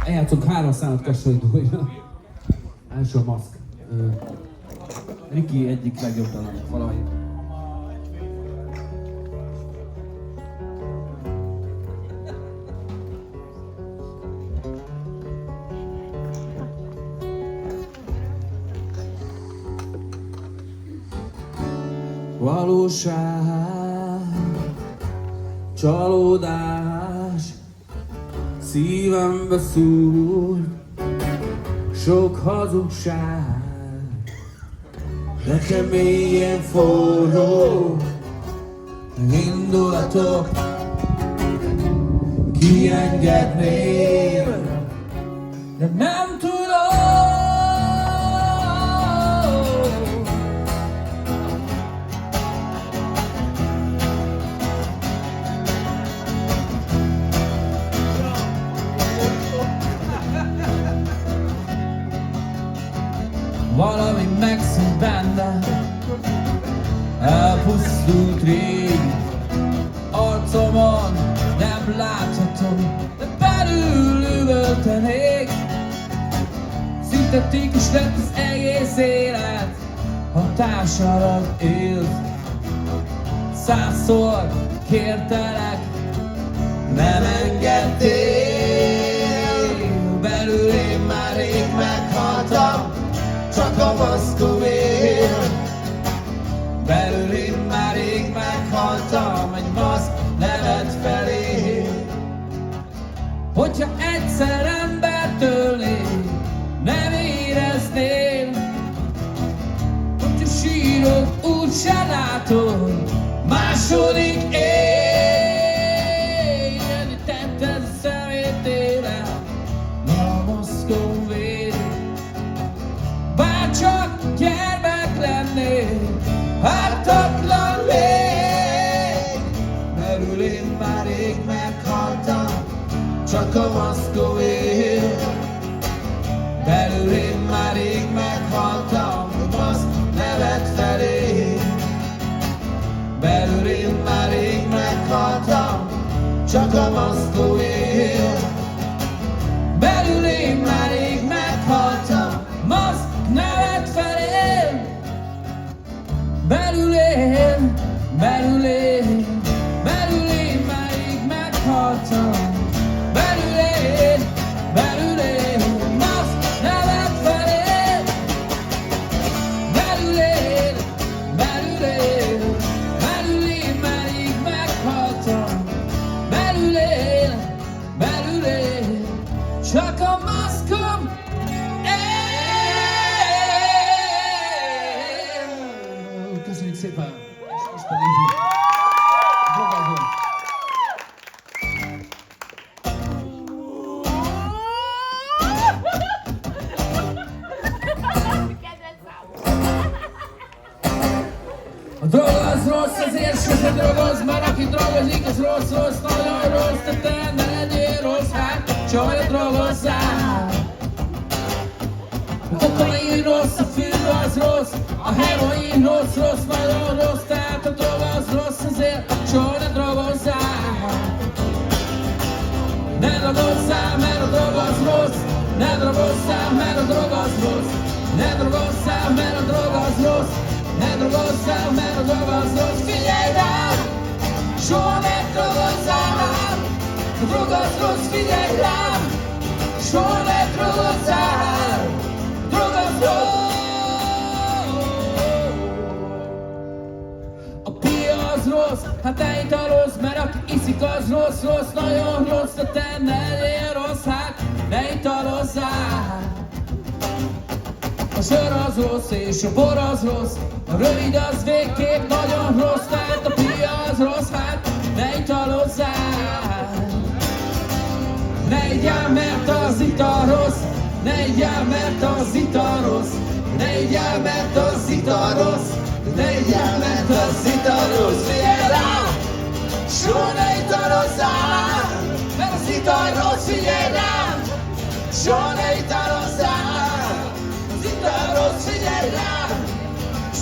Eljátszunk 3 számot Kassai-Dóra. Első a maszk. Riki egyik legjobb dalom valahogy. Valóság, csalódás, szívembe szúr, sok hazugság, nekem mélyen forró indulatok, kiengedném, de nem tudom. Valami megszűnt benne, elpusztult rég. Arcomon nem láthatom, de belül üvöltenék. Szintetikus lett az egész élet, hatásarad élt. 100-szor kértelek, nem engedtél. Belül én már rég meghaltam, csak a maszkom él. Belül én már rég meghaltam, egy maszk nevet felé. Hogyha egyszer embertől én nem érezném, hogyha sírok, úgyse látod, második én. Tetted a szemétére, a maszkom vér. Bárcsak gyermek lennél, ártatlan még. Belül én már rég meghaltam, csak a maszkom él. Belül én már rég meghaltam, a maszk nevet felé. Belül én már rég meghaltam, csak a maszkom él. Belül én már rég meghaltam, maszk nevet felé. Belül én már rég meghaltam. Belül én, maszk nevet felé. Belül én már rég meghaltam. Belül én, csak a maszkom él. Köszönjük szépen! Most pedig drogazom. A drog az rossz, ezért sose drogoz, mert aki drogozik, az rossz, nagyon rossz. Te ne legyél rossz, hát csaj, drogozzál. A kokain rossz, a film az rossz, a heroin rossz, nagyon rossz. Tehát a drog az rossz, ezért soha ne drogozzál. Ne drogozzál, mert a drog az rossz. Ne drogozzál, mert a drog az rossz. Ne drogozzál, mert a drog az rossz. Ne drogozzál, mert a drog az rossz. Figyelj rám, soha ne drogozzál. A drog az rossz, figyelj rám, soha ne drogozzál. A drog az rossz. A pia az rossz, hát te italozz, mert aki iszik az rossz, nagyon rossz. De te ne legyél rossz, hát ne italozzál. A sör az rossz és a bor az rossz, a rövid az végképp nagyon rossz. Tehát a pia az rossz, hát ne italozzál. Ne igyál, mert az ital rossz. Ne igyál, mert az ital rossz. Ne igyál, mert az ital rossz. Ne igyál, mert az ital rossz. Figyelj rám, soha ne italozzál, mert az ital rossz. Figyelj rám, soha ne italozzál. Az ital rossz, figyelj rám,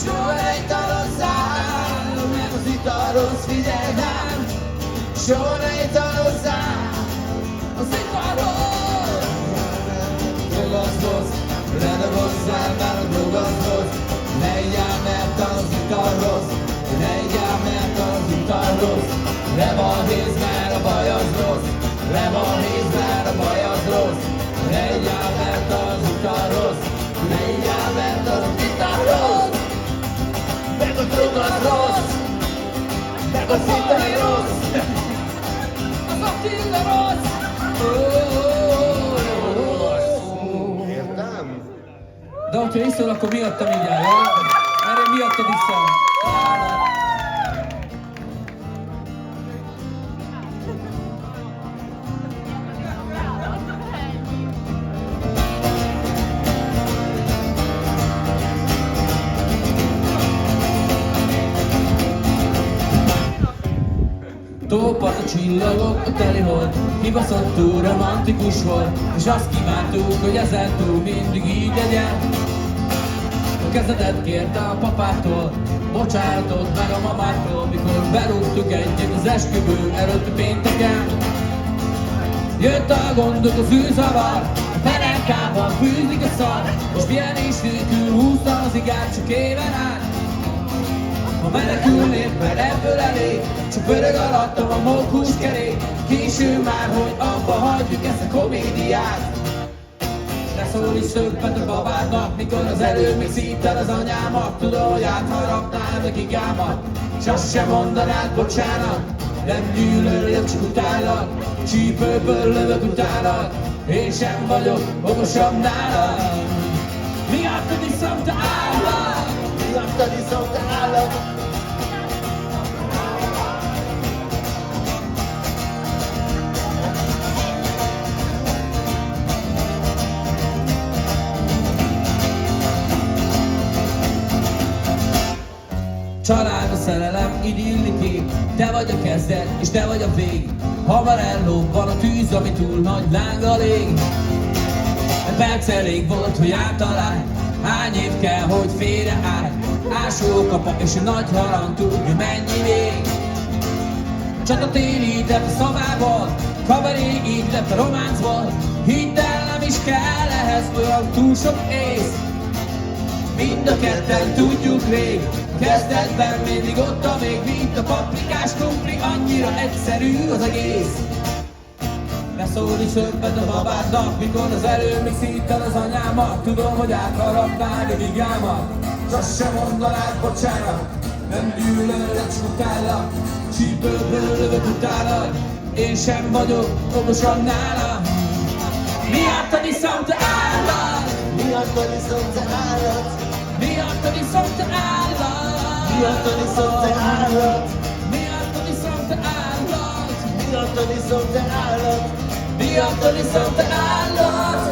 soha ne italozzál, mert az ital rossz. Figyelj rám, soha ne italozzál. Az ital rossz. a szintén rossz. Az Attila rossz. Értem? De hogyha iszol, akkor miattam mindjárt, jó? Mert én miattad iszom. Tópat a csillagok, a telihold, kibaszottul romantikus volt, és azt kívántuk, hogy ezentúl mindig így legyen. A kezedet kérte a papától, bocsánatot meg a mamától, mikor berúgtuk egyet az esküvő előtt pénteken. Jött a gondok, az űrzavar, a perenkában fűzik a szar, és pihenés nélkül húzta az igát csak éven át. Ha menekülnék, mert ebből elég, csak pörög alattam a mókus kerék. Késő már, hogy abba hagyjuk ezt a komédiát. Ne szól is többet a babádnak, mikor az előbb még szívtad az anyámat. Tudom, hogy átharapnál neki gámat, s azt sem mondanád bocsánat. Nem gyűlölök, csak utálak, csípőből lövök utánad. Én sem vagyok okosabb nálad. Miattad iszom, te állat! Miattad iszom, te állat! Család a szerelem, idillikég, te vagy a kezdet, és te vagy a vég. Hamar ellobban a tűz, ami túl nagy lánggal ég. Egy perc elég volt, hogy általálj, hány év kell, hogy félreállj. Ásókapa és egy nagy harang, tudja mennyi vég. Csata térített a szavával, kabaré így lett a románcból. Hidd el, nem is kell ehhez olyan túl sok ész. Mind a ketten tudjuk rég, kezdetben mindig ott a még, mint a paprikás krumpli, annyira egyszerű az egész. Ne szólj is többet a babádnak, mikor az előbb még szívtad az anyámat. Tudom, hogy átharapnád egy igámat, s azt sem mondanád bocsánat. Nem gyűlölök, csak utállak, csípőből lövök utánad. Én sem vagyok okosabb nála. Miattad iszom, te állat! Miattad iszom, te állat! Miattad iszom, te állat! Miattad iszom, te állat! Miattad iszom, te állat! Miattad iszom, te állat! Miattad iszom, te állat!